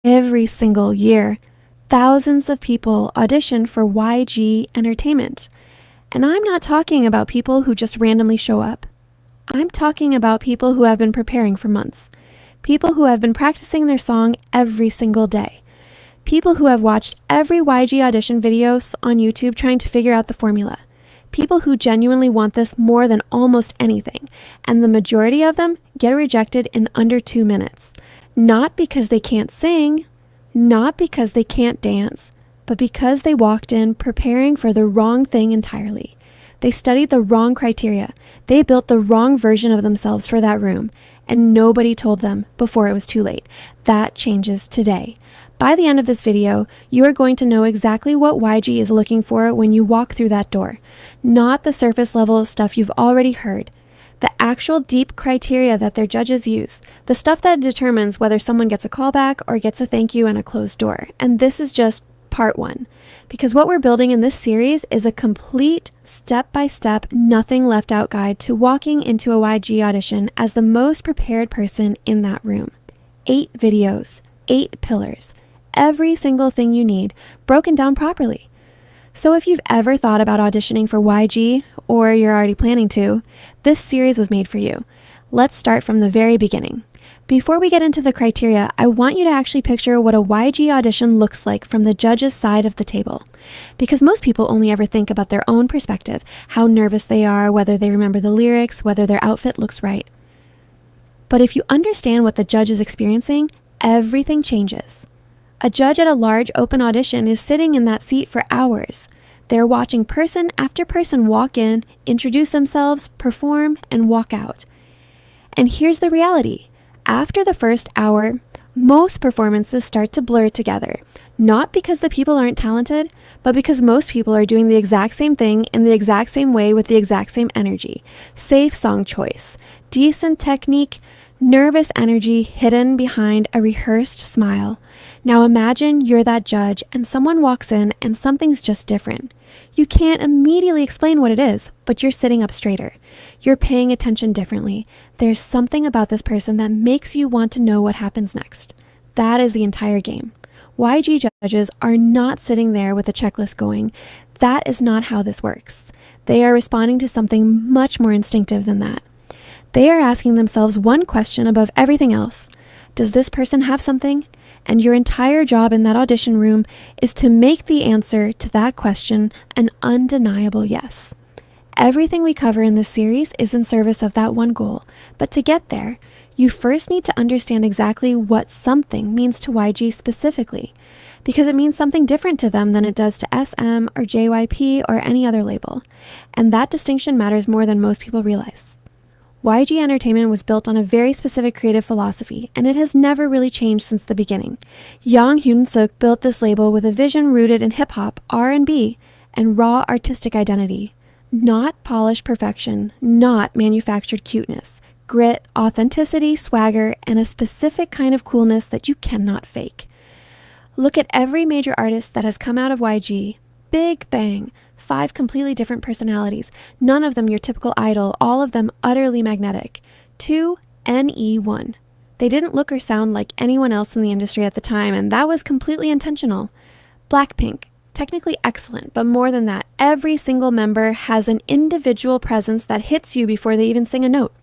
Every single year, thousands of people audition for YG Entertainment. And I'm not talking about people who just randomly show up. I'm talking about people who have been preparing for months. People who have been practicing their song every single day. People who have watched every YG audition videos on YouTube trying to figure out the formula. People who genuinely want this more than almost anything. And the majority of them get rejected in under 2 minutes. Not because they can't sing, not because they can't dance, but because they walked in preparing for the wrong thing entirely. They studied the wrong criteria. They built the wrong version of themselves for that room, and nobody told them before it was too late. That changes today. By the end of this video, you are going to know exactly what YG is looking for when you walk through that door. Not the surface level stuff you've already heard. The actual deep criteria that their judges use. The stuff that determines whether someone gets a callback or gets a thank you and a closed door. And this is just part 1. Because what we're building in this series is a complete step-by-step, nothing left out guide to walking into a YG audition as the most prepared person in that room. 8 videos, 8 pillars, every single thing you need, broken down properly. So if you've ever thought about auditioning for YG, or you're already planning to, this series was made for you. Let's start from the very beginning. Before we get into the criteria, I want you to actually picture what a YG audition looks like from the judge's side of the table. Because most people only ever think about their own perspective, how nervous they are, whether they remember the lyrics, whether their outfit looks right. But if you understand what the judge is experiencing, everything changes. A judge at a large open audition is sitting in that seat for hours. They're watching person after person walk in, introduce themselves, perform, and walk out. And here's the reality. After the first hour, most performances start to blur together. Not because the people aren't talented, but because most people are doing the exact same thing in the exact same way with the exact same energy. Safe song choice, decent technique, nervous energy hidden behind a rehearsed smile. Now imagine you're that judge and someone walks in and something's just different. You can't immediately explain what it is, but you're sitting up straighter. You're paying attention differently. There's something about this person that makes you want to know what happens next. That is the entire game. YG judges are not sitting there with a checklist going. That is not how this works. They are responding to something much more instinctive than that. They are asking themselves one question above everything else. Does this person have something? And your entire job in that audition room is to make the answer to that question an undeniable yes. Everything we cover in this series is in service of that one goal, but to get there, you first need to understand exactly what something means to YG specifically, because it means something different to them than it does to SM or JYP or any other label, and that distinction matters more than most people realize. YG Entertainment was built on a very specific creative philosophy, and it has never really changed since the beginning. Young Hyun-suk built this label with a vision rooted in hip-hop, R&B, and raw artistic identity. Not polished perfection, not manufactured cuteness. Grit, authenticity, swagger, and a specific kind of coolness that you cannot fake. Look at every major artist that has come out of YG. Big bang. 5 completely different personalities, none of them your typical idol, all of them utterly magnetic. 2, NE1. They didn't look or sound like anyone else in the industry at the time, and that was completely intentional. Blackpink, technically excellent, but more than that, every single member has an individual presence that hits you before they even sing a note.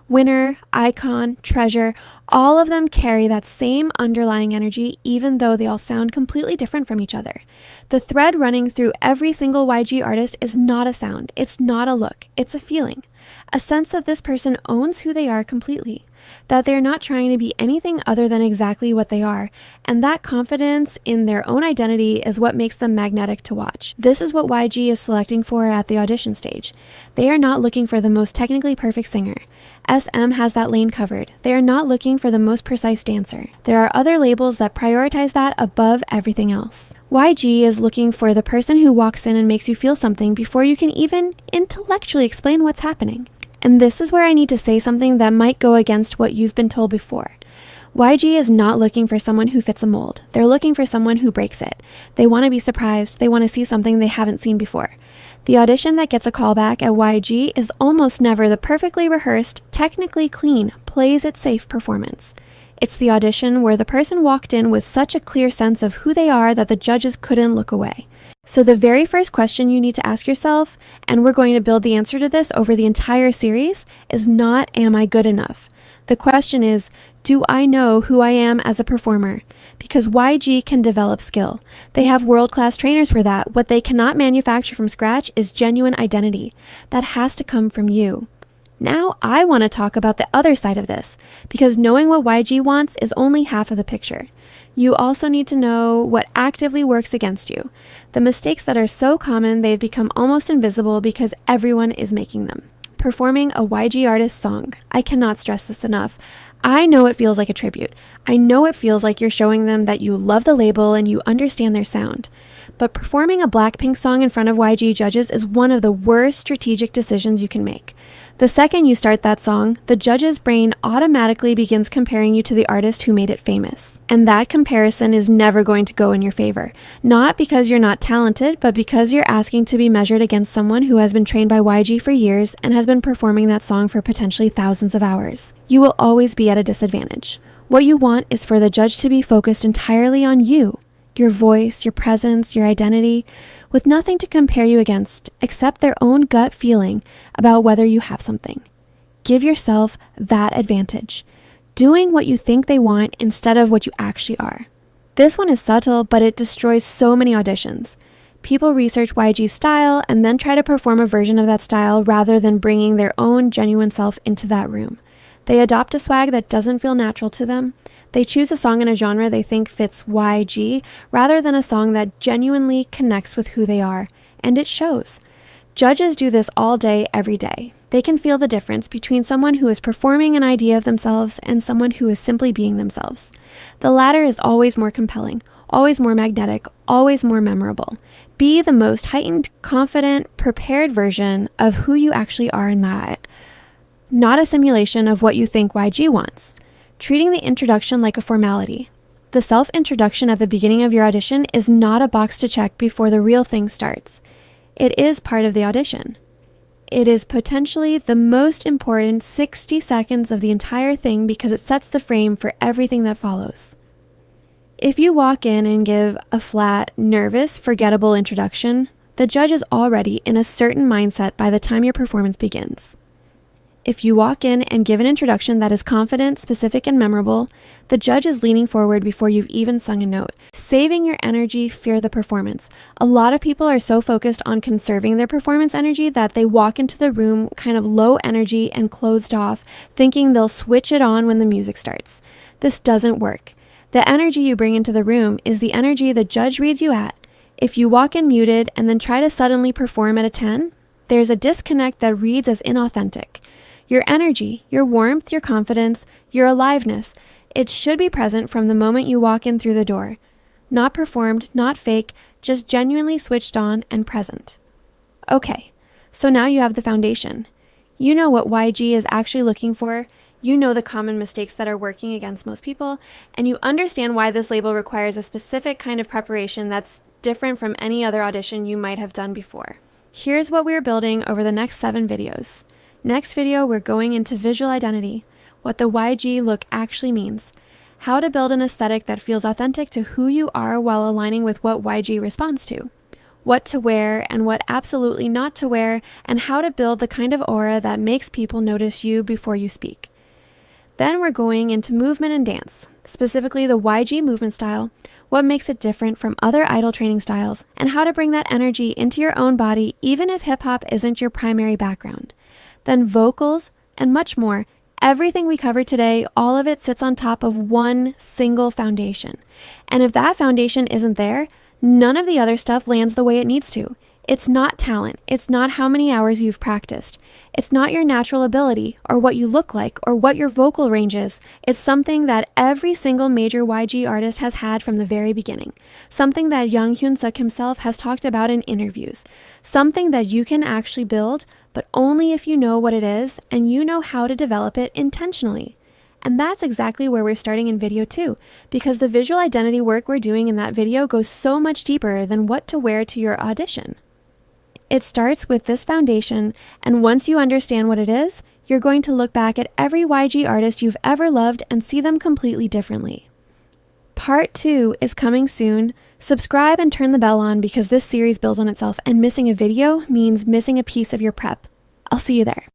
Winner, Icon, Treasure, all of them carry that same underlying energy even though they all sound completely different from each other. The thread running through every single YG artist is not a sound, it's not a look, it's a feeling. A sense that this person owns who they are completely, that they're not trying to be anything other than exactly what they are, and that confidence in their own identity is what makes them magnetic to watch. This is what YG is selecting for at the audition stage. They are not looking for the most technically perfect singer. SM has that lane covered. They are not looking for the most precise dancer. There are other labels that prioritize that above everything else. YG is looking for the person who walks in and makes you feel something before you can even intellectually explain what's happening. And this is where I need to say something that might go against what you've been told before. YG is not looking for someone who fits a mold. They're looking for someone who breaks it. They want to be surprised. They want to see something they haven't seen before. The audition that gets a callback at YG is almost never the perfectly rehearsed, technically clean, plays it safe performance. It's the audition where the person walked in with such a clear sense of who they are that the judges couldn't look away. So the very first question you need to ask yourself, and we're going to build the answer to this over the entire series, is not, am I good enough? The question is, do I know who I am as a performer? Because YG can develop skill. They have world-class trainers for that. What they cannot manufacture from scratch is genuine identity. That has to come from you. Now I want to talk about the other side of this, because knowing what YG wants is only half of the picture. You also need to know what actively works against you. The mistakes that are so common they've become almost invisible because everyone is making them. Performing a YG artist song. I cannot stress this enough. I know it feels like a tribute. I know it feels like you're showing them that you love the label and you understand their sound. But performing a Blackpink song in front of YG judges is one of the worst strategic decisions you can make. The second you start that song, the judge's brain automatically begins comparing you to the artist who made it famous. And that comparison is never going to go in your favor. Not because you're not talented, but because you're asking to be measured against someone who has been trained by YG for years and has been performing that song for potentially thousands of hours. You will always be at a disadvantage. What you want is for the judge to be focused entirely on you, your voice, your presence, your identity, with nothing to compare you against except their own gut feeling about whether you have something. Give yourself that advantage, doing what you think they want instead of what you actually are. This one is subtle, but it destroys so many auditions. People research YG's style and then try to perform a version of that style rather than bringing their own genuine self into that room. They adopt a swag that doesn't feel natural to them. They choose a song in a genre they think fits YG rather than a song that genuinely connects with who they are, and it shows. Judges do this all day, every day. They can feel the difference between someone who is performing an idea of themselves and someone who is simply being themselves. The latter is always more compelling, always more magnetic, always more memorable. Be the most heightened, confident, prepared version of who you actually are in my eye, not a simulation of what you think YG wants. Treating the introduction like a formality. The self-introduction at the beginning of your audition is not a box to check before the real thing starts. It is part of the audition. It is potentially the most important 60 seconds of the entire thing because it sets the frame for everything that follows. If you walk in and give a flat, nervous, forgettable introduction, the judge is already in a certain mindset by the time your performance begins. If you walk in and give an introduction that is confident, specific, and memorable, the judge is leaning forward before you've even sung a note. Saving your energy, fear the performance. A lot of people are so focused on conserving their performance energy that they walk into the room kind of low energy and closed off, thinking they'll switch it on when the music starts. This doesn't work. The energy you bring into the room is the energy the judge reads you at. If you walk in muted and then try to suddenly perform at a 10, there's a disconnect that reads as inauthentic. Your energy, your warmth, your confidence, your aliveness, it should be present from the moment you walk in through the door. Not performed, not fake, just genuinely switched on and present. Okay, so now you have the foundation. You know what YG is actually looking for, you know the common mistakes that are working against most people, and you understand why this label requires a specific kind of preparation that's different from any other audition you might have done before. Here's what we're building over the next 7 videos. Next video, we're going into visual identity, what the YG look actually means, how to build an aesthetic that feels authentic to who you are while aligning with what YG responds to, what to wear and what absolutely not to wear, and how to build the kind of aura that makes people notice you before you speak. Then we're going into movement and dance, specifically the YG movement style, what makes it different from other idol training styles, and how to bring that energy into your own body even if hip-hop isn't your primary background. Then vocals, and much more. Everything we covered today, all of it sits on top of one single foundation. And if that foundation isn't there, none of the other stuff lands the way it needs to. It's not talent. It's not how many hours you've practiced. It's not your natural ability or what you look like or what your vocal range is. It's something that every single major YG artist has had from the very beginning. Something that Young Hyun-suk himself has talked about in interviews. Something that you can actually build, but only if you know what it is and you know how to develop it intentionally. And that's exactly where we're starting in video 2, because the visual identity work we're doing in that video goes so much deeper than what to wear to your audition. It starts with this foundation, and once you understand what it is, you're going to look back at every YG artist you've ever loved and see them completely differently. Part 2 is coming soon. Subscribe and turn the bell on because this series builds on itself, and missing a video means missing a piece of your prep. I'll see you there.